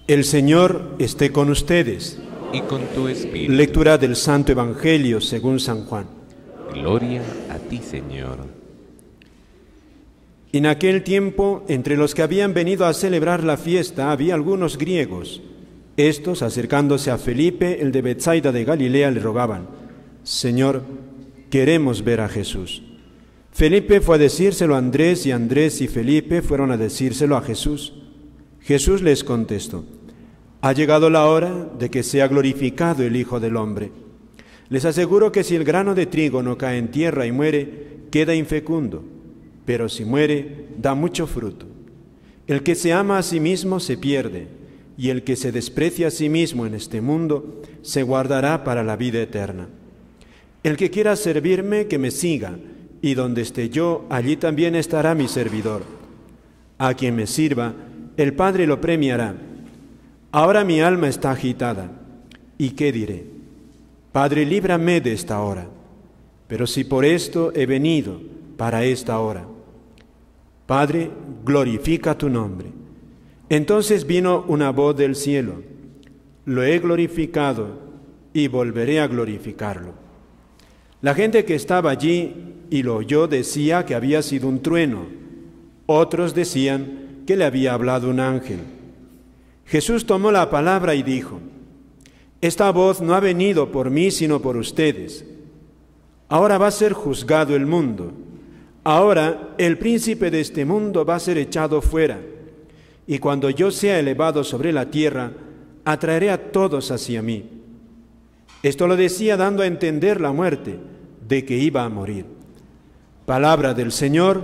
El Señor esté con ustedes. Y con tu espíritu. Lectura del Santo Evangelio según San Juan. Gloria a ti, Señor. En aquel tiempo, entre los que habían venido a celebrar la fiesta, había algunos griegos. Estos, acercándose a Felipe, el de Betsaida de Galilea, le rogaban: Señor, queremos ver a Jesús. Felipe fue a decírselo a Andrés, y Andrés y Felipe fueron a decírselo a Jesús. Jesús les contestó: Ha llegado la hora de que sea glorificado el Hijo del Hombre. Les aseguro que si el grano de trigo no cae en tierra y muere, queda infecundo, pero si muere, da mucho fruto. El que se ama a sí mismo se pierde, y el que se desprecia a sí mismo en este mundo se guardará para la vida eterna. El que quiera servirme, que me siga, y donde esté yo, allí también estará mi servidor. A quien me sirva, el Padre lo premiará. Ahora mi alma está agitada. ¿Y qué diré? Padre, líbrame de esta hora. Pero si por esto he venido, para esta hora. Padre, glorifica tu nombre. Entonces vino una voz del cielo: Lo he glorificado y volveré a glorificarlo. La gente que estaba allí y lo oyó decía que había sido un trueno. Otros decían que le había hablado un ángel. Jesús tomó la palabra y dijo: Esta voz no ha venido por mí, sino por ustedes. Ahora va a ser juzgado el mundo. Ahora el príncipe de este mundo va a ser echado fuera. Y cuando yo sea elevado sobre la tierra, atraeré a todos hacia mí. Esto lo decía dando a entender la muerte, de que iba a morir. Palabra del Señor.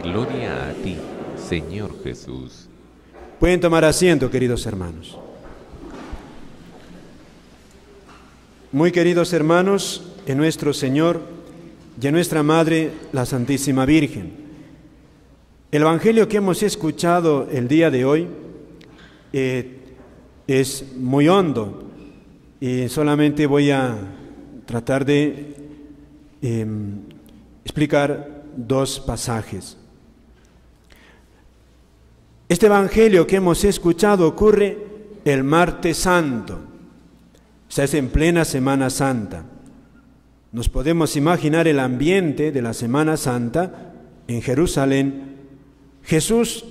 Gloria a ti, Señor Jesús. Pueden tomar asiento, queridos hermanos. Muy queridos hermanos, en nuestro Señor y en nuestra Madre, la Santísima Virgen. El Evangelio que hemos escuchado el día de hoy es muy hondo y solamente voy a tratar de explicar dos pasajes. Este Evangelio que hemos escuchado ocurre el martes santo, o sea, es en plena Semana Santa. Nos podemos imaginar el ambiente de la Semana Santa en Jerusalén. Jesús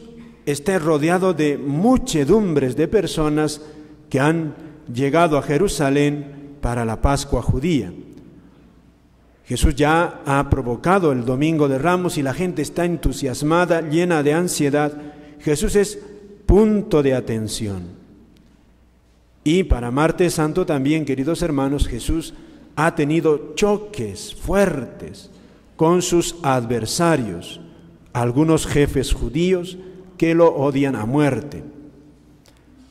está rodeado de muchedumbres de personas que han llegado a Jerusalén para la Pascua judía. Jesús ya ha provocado el Domingo de Ramos y la gente está entusiasmada, llena de ansiedad. Jesús es punto de atención. Y para Martes Santo también, queridos hermanos, Jesús ha tenido choques fuertes con sus adversarios, algunos jefes judíos que lo odian a muerte.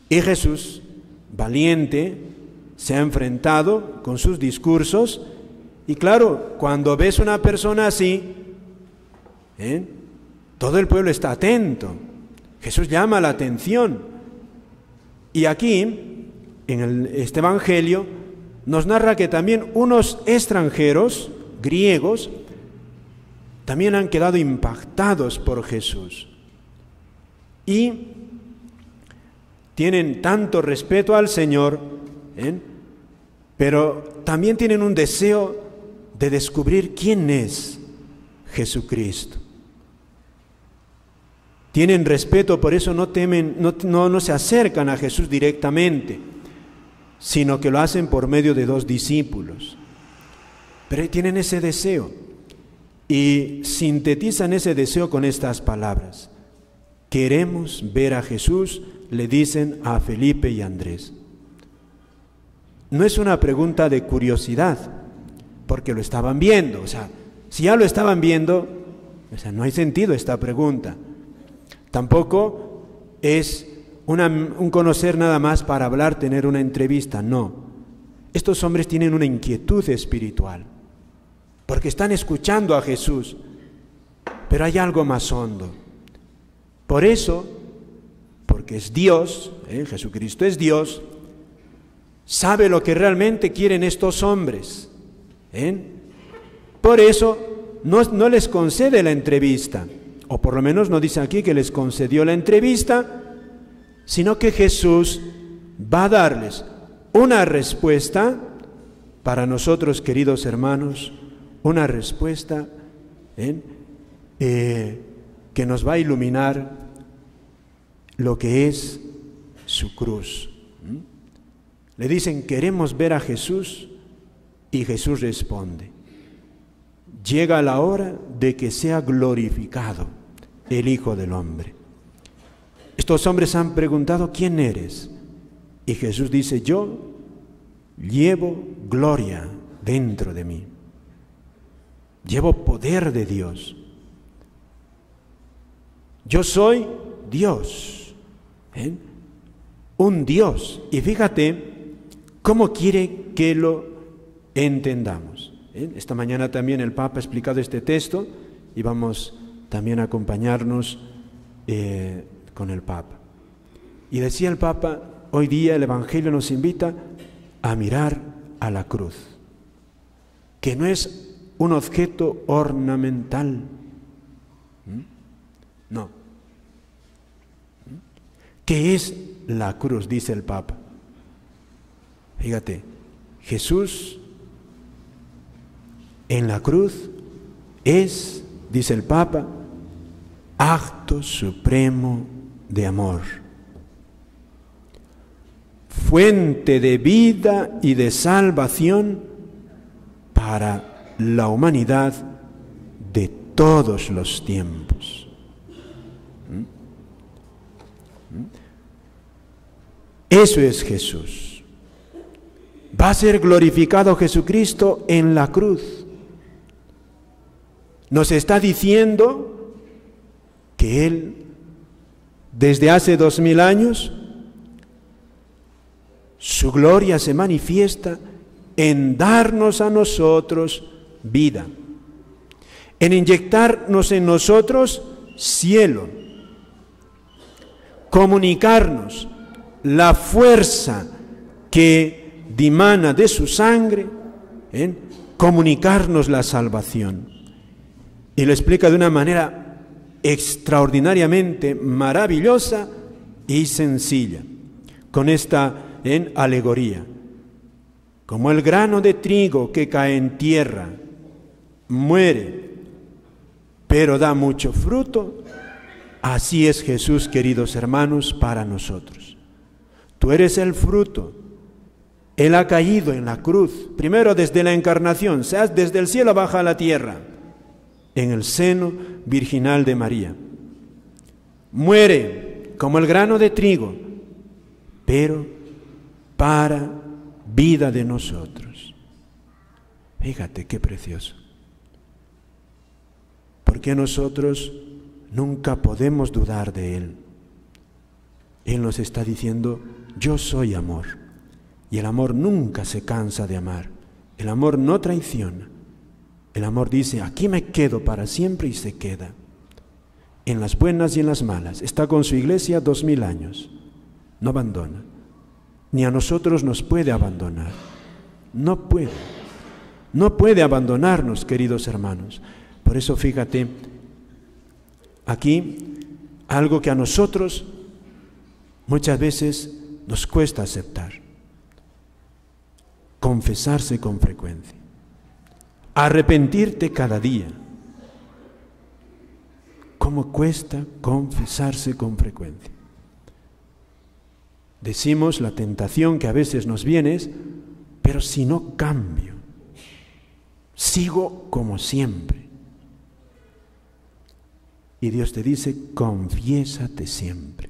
Y Jesús, valiente, se ha enfrentado con sus discursos. Y claro, cuando ves una persona así, todo el pueblo está atento. Jesús llama la atención. Y aquí, en este Evangelio, nos narra que también unos extranjeros, griegos, también han quedado impactados por Jesús. Y tienen tanto respeto al Señor, pero también tienen un deseo de descubrir quién es Jesucristo. Tienen respeto, por eso no temen, no se acercan a Jesús directamente, sino que lo hacen por medio de dos discípulos. Pero tienen ese deseo y sintetizan ese deseo con estas palabras: queremos ver a Jesús, le dicen a Felipe y Andrés. No es una pregunta de curiosidad, porque lo estaban viendo. O sea, si ya lo estaban viendo, no hay sentido esta pregunta. Tampoco es un conocer nada más para hablar, tener una entrevista, no. Estos hombres tienen una inquietud espiritual, porque están escuchando a Jesús, pero hay algo más hondo. Por eso, porque es Dios, Jesucristo es Dios, sabe lo que realmente quieren estos hombres. Por eso no les concede la entrevista, o por lo menos no dice aquí que les concedió la entrevista, sino que Jesús va a darles una respuesta para nosotros, queridos hermanos, una respuesta que nos va a iluminar lo que es su cruz. Le dicen, queremos ver a Jesús, y Jesús responde, llega la hora de que sea glorificado el Hijo del Hombre. Estos hombres han preguntado, ¿quién eres? Y Jesús dice, yo llevo gloria dentro de mí, llevo poder de Dios, yo soy Dios, un Dios. Y fíjate cómo quiere que lo entendamos. Esta mañana también el Papa ha explicado este texto y vamos también a acompañarnos con el Papa. Y decía el Papa, hoy día el Evangelio nos invita a mirar a la cruz, que no es un objeto ornamental, no. ¿Qué es la cruz? Dice el Papa. Fíjate, Jesús en la cruz es, dice el Papa, acto supremo de amor, fuente de vida y de salvación para la humanidad de todos los tiempos. Eso es Jesús. Va a ser glorificado Jesucristo en la cruz. Nos está diciendo que Él, desde hace 2000 años, su gloria se manifiesta en darnos a nosotros vida, en inyectarnos en nosotros cielo, comunicarnos la fuerza que dimana de su sangre, comunicarnos la salvación. Y lo explica de una manera extraordinariamente maravillosa y sencilla, con esta alegoría. Como el grano de trigo que cae en tierra, muere, pero da mucho fruto, así es Jesús, queridos hermanos, para nosotros. Tú eres el fruto. Él ha caído en la cruz, primero desde la encarnación, desde el cielo baja a la tierra, en el seno virginal de María. Muere como el grano de trigo, pero para vida de nosotros. Fíjate qué precioso. Porque nosotros nunca podemos dudar de Él. Él nos está diciendo, yo soy amor. Y el amor nunca se cansa de amar. El amor no traiciona. El amor dice, aquí me quedo para siempre, y se queda. En las buenas y en las malas. Está con su iglesia 2000 años. No abandona. Ni a nosotros nos puede abandonar. No puede. No puede abandonarnos, queridos hermanos. Por eso fíjate, aquí algo que a nosotros muchas veces nos cuesta aceptar. Confesarse con frecuencia. Arrepentirte cada día. ¿Cómo cuesta confesarse con frecuencia? Decimos, la tentación que a veces nos viene es, pero si no cambio, sigo como siempre. Y Dios te dice, confiésate siempre.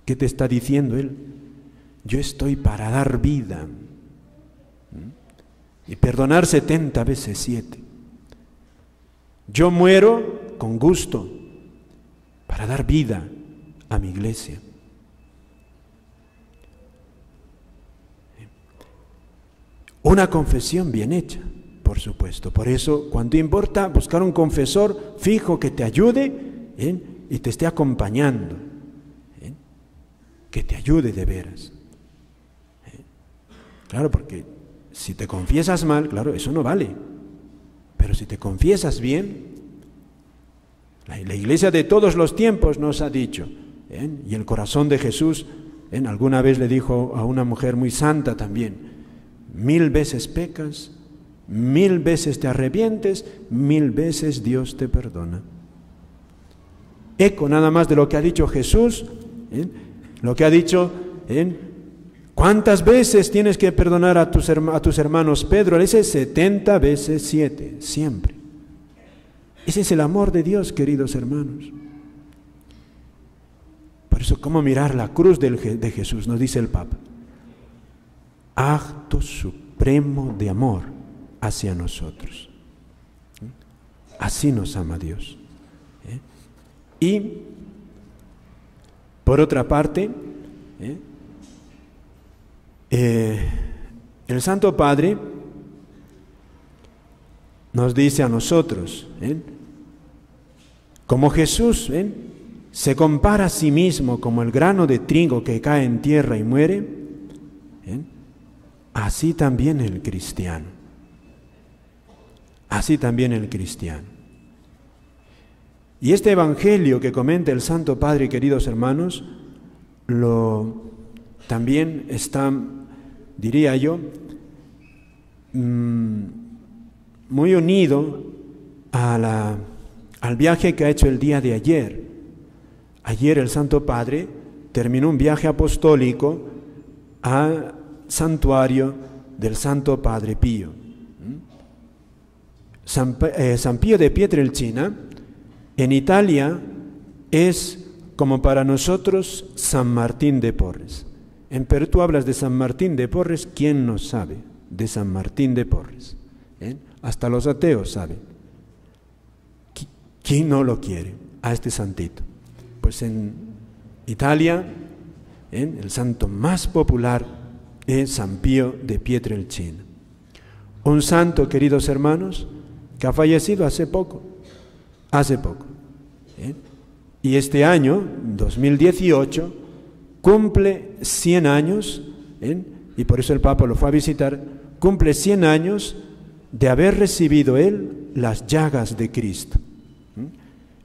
¿Qué te está diciendo Él? Yo estoy para dar vida y perdonar 70 veces 7. Yo muero con gusto para dar vida a mi iglesia. Una confesión bien hecha, por supuesto. Por eso, cuánto importa buscar un confesor fijo que te ayude y te esté acompañando, que te ayude de veras. Claro, porque si te confiesas mal, claro, eso no vale. Pero si te confiesas bien, la iglesia de todos los tiempos nos ha dicho, Y el corazón de Jesús, alguna vez le dijo a una mujer muy santa también: 1000 veces pecas, 1000 veces te arrepientes, 1000 veces Dios te perdona. Eco nada más de lo que ha dicho Jesús, lo que ha dicho, ¿cuántas veces tienes que perdonar a tus hermanos? Pedro le dice 70 veces 7, siempre. Ese es el amor de Dios, queridos hermanos. Por eso, ¿cómo mirar la cruz de Jesús? Nos dice el Papa. Acto supremo de amor hacia nosotros. Así nos ama Dios. Y, por otra parte, el Santo Padre nos dice a nosotros, como Jesús se compara a sí mismo como el grano de trigo que cae en tierra y muere, así también el cristiano. Así también el cristiano. Y este evangelio que comenta el Santo Padre, queridos hermanos, también está, diría yo, muy unido al viaje que ha hecho el día de ayer. Ayer el Santo Padre terminó un viaje apostólico al santuario del Santo Padre Pío. San Pío de Pietrelcina, en Italia, es como para nosotros San Martín de Porres. Pero tú hablas de San Martín de Porres, ¿quién no sabe de San Martín de Porres? Hasta los ateos saben. ¿Quién no lo quiere a este santito? Pues en Italia, el santo más popular es San Pío de Pietrelcina. Un santo, queridos hermanos, que ha fallecido hace poco. Y este año, 2018, cumple 100 años, y por eso el Papa lo fue a visitar, cumple 100 años de haber recibido él las llagas de Cristo.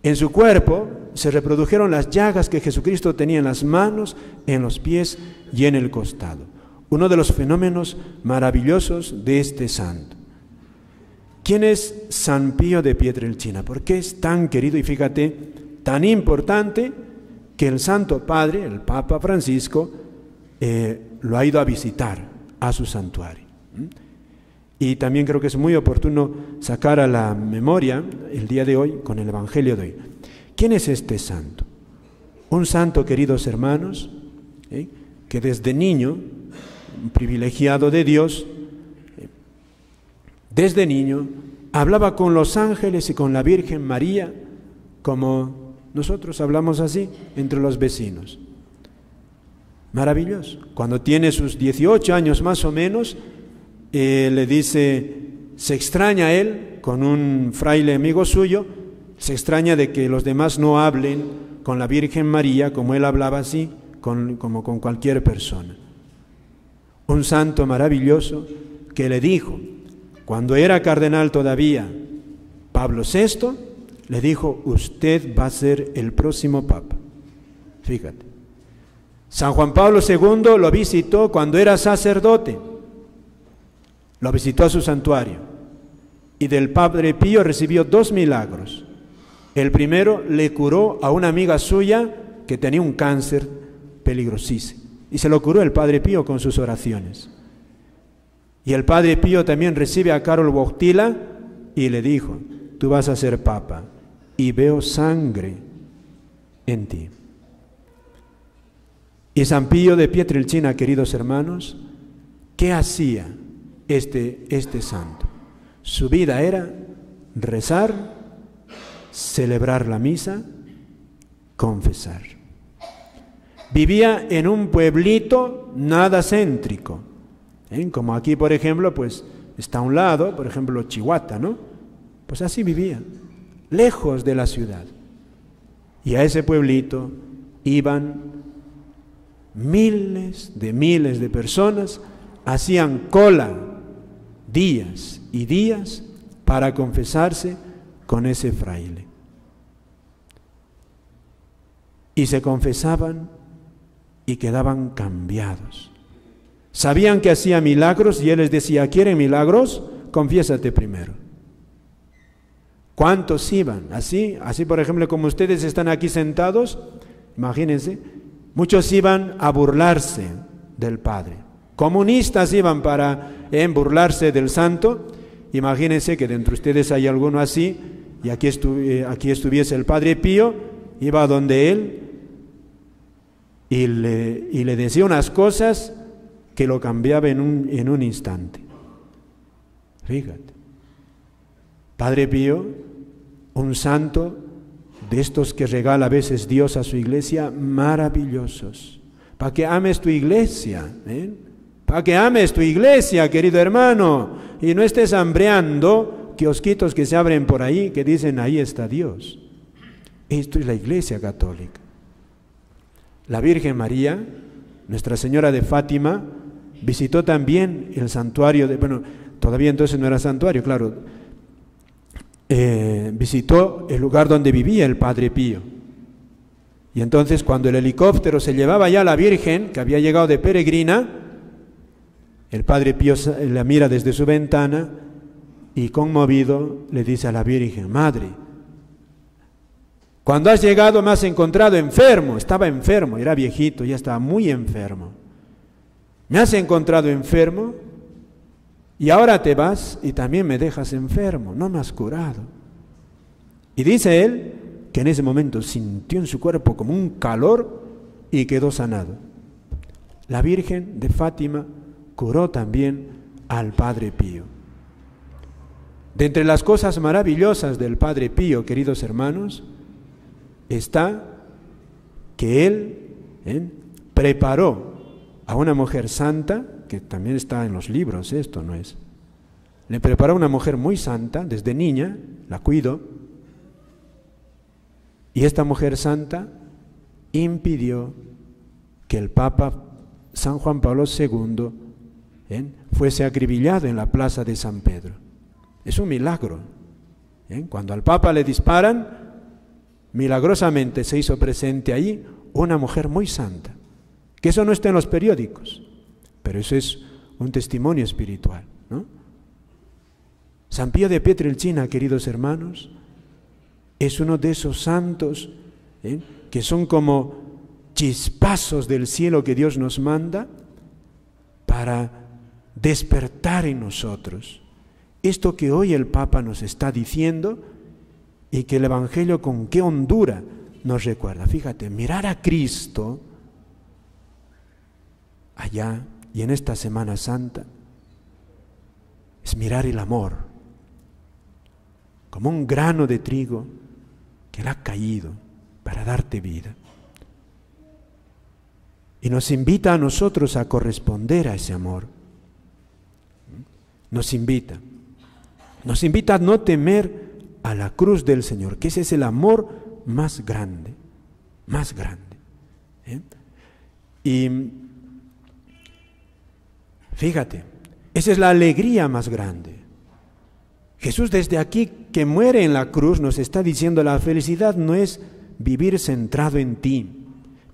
En su cuerpo se reprodujeron las llagas que Jesucristo tenía en las manos, en los pies y en el costado. Uno de los fenómenos maravillosos de este santo. ¿Quién es San Pío de Pietrelcina? ¿Por qué es tan querido y fíjate, tan importante que el Santo Padre, el Papa Francisco, lo ha ido a visitar a su santuario? Y también creo que es muy oportuno sacar a la memoria el día de hoy con el Evangelio de hoy. ¿Quién es este santo? Un santo, queridos hermanos, que desde niño, un privilegiado de Dios, desde niño, hablaba con los ángeles y con la Virgen María, como nosotros hablamos así entre los vecinos. Maravilloso. Cuando tiene sus 18 años más o menos, le dice, se extraña él con un fraile amigo suyo, se extraña de que los demás no hablen con la Virgen María como él hablaba así, como con cualquier persona. Un santo maravilloso que le dijo, cuando era cardenal todavía, Pablo VI, le dijo, usted va a ser el próximo Papa. Fíjate. San Juan Pablo II lo visitó cuando era sacerdote. Lo visitó a su santuario. Y del Padre Pío recibió 2 milagros. El primero le curó a una amiga suya que tenía un cáncer peligrosísimo. Y se lo curó el Padre Pío con sus oraciones. Y el Padre Pío también recibe a Karol Wojtyla y le dijo, tú vas a ser Papa y veo sangre en ti. Y San Pío de Pietrelcina, queridos hermanos, ¿qué hacía este santo? Su vida era rezar, celebrar la misa, confesar. Vivía en un pueblito nada céntrico, como aquí, por ejemplo, pues está a un lado, por ejemplo, Chihuahua, ¿no? Pues así vivía, lejos de la ciudad. Y a ese pueblito iban miles de personas, hacían cola días y días para confesarse con ese fraile. y se confesaban y quedaban cambiados. Sabían que hacía milagros y él les decía, ¿quieren milagros? Confiésate primero. ¿Cuántos iban? Así por ejemplo, como ustedes están aquí sentados, imagínense, muchos iban a burlarse del Padre. Comunistas iban para burlarse del santo. Imagínense que dentro de ustedes hay alguno así, y aquí estuviese el Padre Pío, iba donde él y le decía unas cosas que lo cambiaba en un instante. Fíjate, Padre Pío, un santo de estos que regala a veces Dios a su iglesia, maravillosos, para que ames tu iglesia, para que ames tu iglesia, querido hermano, y no estés hambreando kiosquitos que se abren por ahí, que dicen, ahí está Dios. Esto es la iglesia católica. La Virgen María, Nuestra Señora de Fátima, visitó también el santuario, todavía entonces no era santuario, claro, visitó el lugar donde vivía el Padre Pío. Y entonces cuando el helicóptero se llevaba ya a la Virgen, que había llegado de peregrina, el Padre Pío la mira desde su ventana y conmovido le dice a la Virgen, Madre, cuando has llegado me has encontrado enfermo. Estaba enfermo, era viejito, ya estaba muy enfermo. Me has encontrado enfermo y ahora te vas y también me dejas enfermo, no me has curado. Y dice él que en ese momento sintió en su cuerpo como un calor y quedó sanado. La Virgen de Fátima curó también al Padre Pío. De entre las cosas maravillosas del Padre Pío, queridos hermanos, está que él preparó a una mujer santa, que también está en los libros, esto no es. Le preparó a una mujer muy santa, desde niña, la cuidó, y esta mujer santa impidió que el Papa San Juan Pablo II fuese acribillado en la plaza de San Pedro. Es un milagro. Cuando al Papa le disparan, milagrosamente se hizo presente ahí una mujer muy santa. Que eso no está en los periódicos, pero eso es un testimonio espiritual, ¿no? San Pío de Pietrelcina, queridos hermanos, es uno de esos santos que son como chispazos del cielo que Dios nos manda para despertar en nosotros esto que hoy el Papa nos está diciendo y que el Evangelio con qué hondura nos recuerda. Fíjate, mirar a Cristo allá y en esta Semana Santa es mirar el amor como un grano de trigo que le ha caído para darte vida. Y nos invita a nosotros a corresponder a ese amor. Nos invita a no temer a la cruz del Señor, que ese es el amor más grande, más grande. Y fíjate, esa es la alegría más grande. Jesús desde aquí que muere en la cruz nos está diciendo la felicidad no es vivir centrado en ti,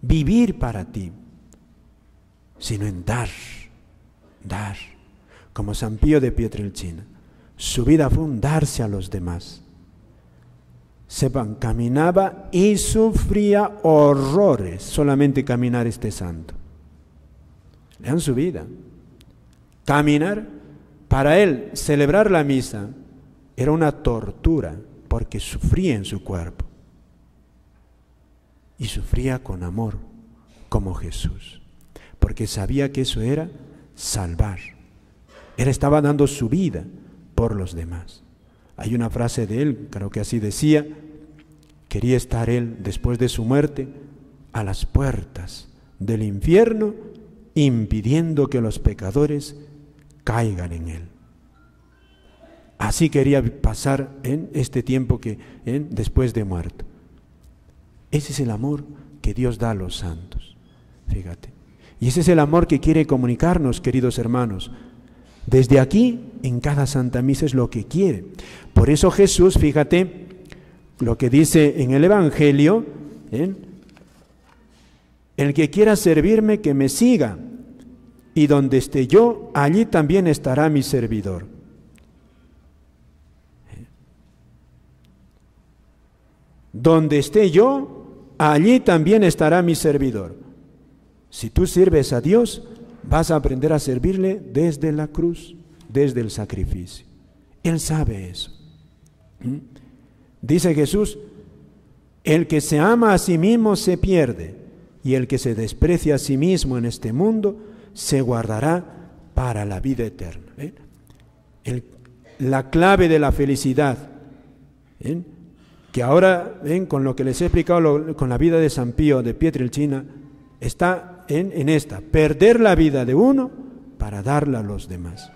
vivir para ti, sino en dar, como San Pío de Pietrelcina. Su vida fue un darse a los demás. Sepan, caminaba y sufría horrores solamente caminar este santo. Lean su vida. Caminar, para él, celebrar la misa, era una tortura porque sufría en su cuerpo. Y sufría con amor, como Jesús, porque sabía que eso era salvar. Él estaba dando su vida por los demás. Hay una frase de él, creo que así decía, quería estar él después de su muerte a las puertas del infierno, impidiendo que los pecadores caigan en él. Así quería pasar en este tiempo después de muerto. Ese es el amor que Dios da a los santos, fíjate. Y ese es el amor que quiere comunicarnos, queridos hermanos. Desde aquí, en cada Santa Misa es lo que quiere. Por eso Jesús, fíjate, lo que dice en el Evangelio, El que quiera servirme, que me siga, y donde esté yo, allí también estará mi servidor. Donde esté yo, allí también estará mi servidor. Si tú sirves a Dios, vas a aprender a servirle desde la cruz, desde el sacrificio. Él sabe eso. Dice Jesús, el que se ama a sí mismo se pierde, y el que se desprecia a sí mismo en este mundo se guardará para la vida eterna. La clave de la felicidad, que ahora, con lo que les he explicado, con la vida de San Pío de Pietrelcina, está en esta: perder la vida de uno para darla a los demás.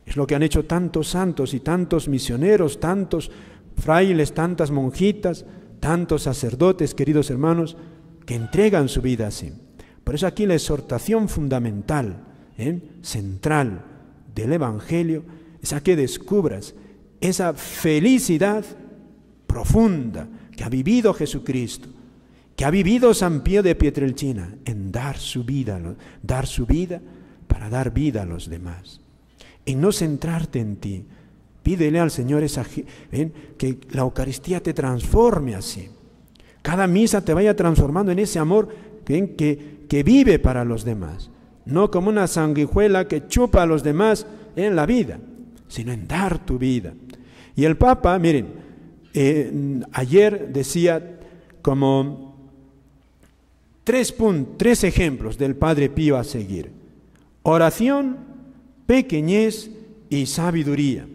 Es lo que han hecho tantos santos y tantos misioneros, tantos frailes, tantas monjitas, tantos sacerdotes, queridos hermanos, que entregan su vida así. Por eso aquí la exhortación fundamental, central del Evangelio, es a que descubras esa felicidad profunda que ha vivido Jesucristo, que ha vivido San Pío de Pietrelcina, en dar su vida para dar vida a los demás. En no centrarte en ti. Pídele al Señor que la Eucaristía te transforme así. Cada misa te vaya transformando en ese amor que vive para los demás. No como una sanguijuela que chupa a los demás en la vida, sino en dar tu vida. Y el Papa, miren, ayer decía como tres ejemplos del Padre Pío a seguir: oración, pequeñez y sabiduría.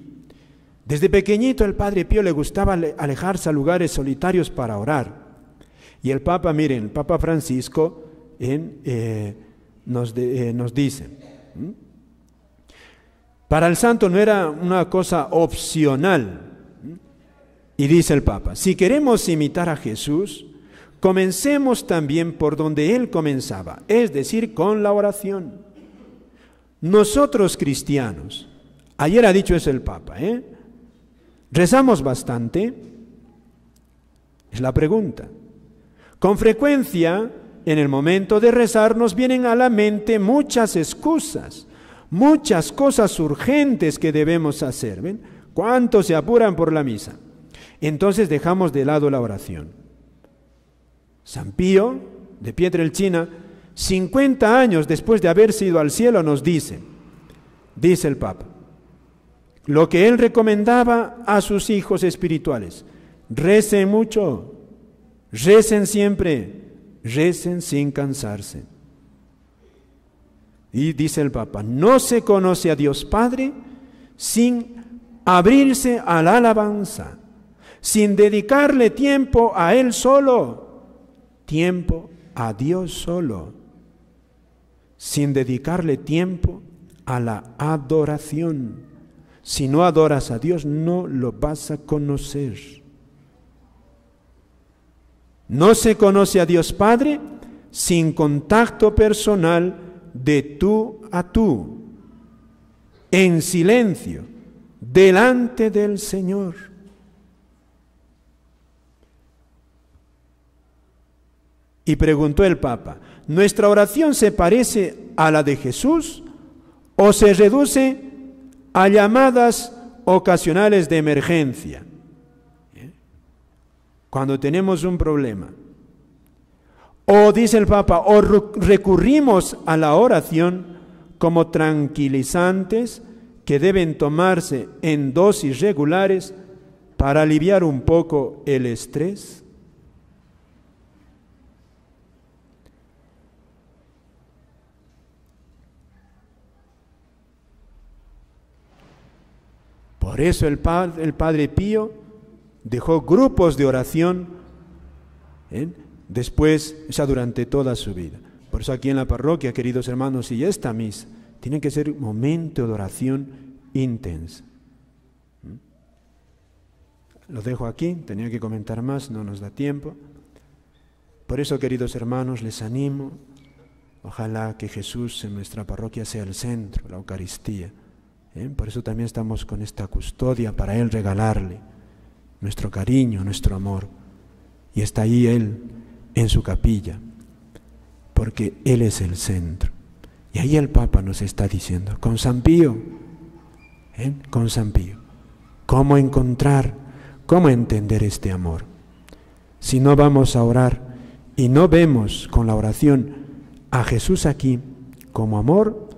Desde pequeñito el Padre Pío le gustaba alejarse a lugares solitarios para orar. Y el Papa, miren, el Papa Francisco nos dice, para el santo no era una cosa opcional. Y dice el Papa, si queremos imitar a Jesús, comencemos también por donde Él comenzaba, es decir, con la oración. Nosotros cristianos, ayer ha dicho eso el Papa, ¿rezamos bastante? Es la pregunta. Con frecuencia, en el momento de rezar, nos vienen a la mente muchas excusas, muchas cosas urgentes que debemos hacer. ¿Ven? ¿Cuántos se apuran por la misa? Entonces dejamos de lado la oración. San Pío de Pietrelcina, 50 años después de haberse ido al cielo, nos dice el Papa, lo que él recomendaba a sus hijos espirituales: recen mucho, recen siempre, recen sin cansarse. Y dice el Papa, no se conoce a Dios Padre sin abrirse a la alabanza, sin dedicarle tiempo a Él solo, tiempo a Dios solo, sin dedicarle tiempo a la adoración. Si no adoras a Dios, no lo vas a conocer. No se conoce a Dios Padre sin contacto personal de tú a tú, en silencio, delante del Señor. Y preguntó el Papa, ¿nuestra oración se parece a la de Jesús o se reduce a llamadas ocasionales de emergencia? Cuando tenemos un problema. O, dice el Papa, o recurrimos a la oración como tranquilizantes que deben tomarse en dosis regulares para aliviar un poco el estrés. Por eso el Padre Pío dejó grupos de oración después, o sea, durante toda su vida. Por eso aquí en la parroquia, queridos hermanos, y esta misa, tiene que ser un momento de oración intensa. Lo dejo aquí, tenía que comentar más, no nos da tiempo. Por eso, queridos hermanos, les animo, ojalá que Jesús en nuestra parroquia sea el centro, la Eucaristía. Por eso también estamos con esta custodia para Él regalarle nuestro cariño, nuestro amor. Y está ahí Él en su capilla. porque Él es el centro. Y ahí el Papa nos está diciendo, con San Pío, con San Pío, cómo encontrar, cómo entender este amor. Si no vamos a orar y no vemos con la oración a Jesús aquí como amor,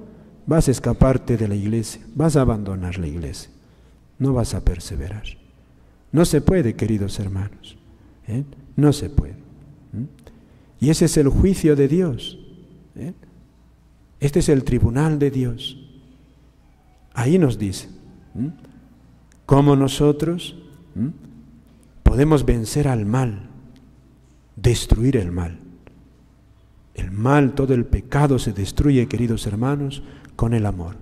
vas a escaparte de la iglesia, vas a abandonar la iglesia, no vas a perseverar. No se puede, queridos hermanos, no se puede. Y ese es el juicio de Dios. Este es el tribunal de Dios. Ahí nos dice cómo nosotros podemos vencer al mal, destruir el mal. El mal, todo el pecado se destruye, queridos hermanos, con el amor.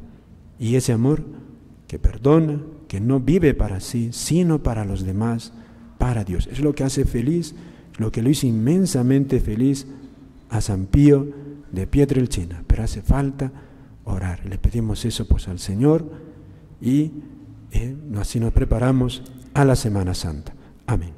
Y ese amor que perdona, que no vive para sí, sino para los demás, para Dios. Es lo que hace feliz, lo que lo hizo inmensamente feliz a San Pío de Pietrelcina. Pero hace falta orar. Le pedimos eso pues al Señor y así nos preparamos a la Semana Santa. Amén.